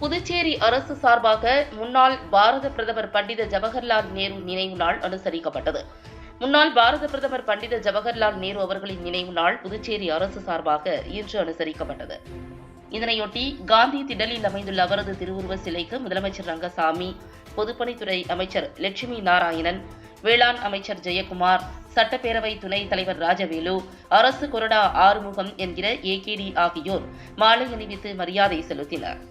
புதுச்சேரி அரசு சார்பாக முன்னாள் பாரத பிரதமர் பண்டித ஜவஹர்லால் நேரு நினைவு நாள் அனுசரிக்கப்பட்டது. முன்னாள் பாரத பிரதமர் பண்டித ஜவஹர்லால் நேரு அவர்களின் நினைவு நாள் புதுச்சேரி அரசு சார்பாக இன்று அனுசரிக்கப்பட்டது. இதனையொட்டி காந்தி திடலில் அமைந்துள்ள அவரது திருவுருவ சிலைக்கு முதலமைச்சர் ரங்கசாமி, பொதுப்பணித்துறை அமைச்சர் லட்சுமி நாராயணன், வேளாண் அமைச்சர் ஜெயக்குமார், சட்டப்பேரவை துணைத் தலைவர் ராஜவேலு, அரசு கொறடா ஆறுமுகம் என்கிற ஏகேடி ஆகியோர் மாலை அணிவித்து மரியாதை செலுத்தினர்.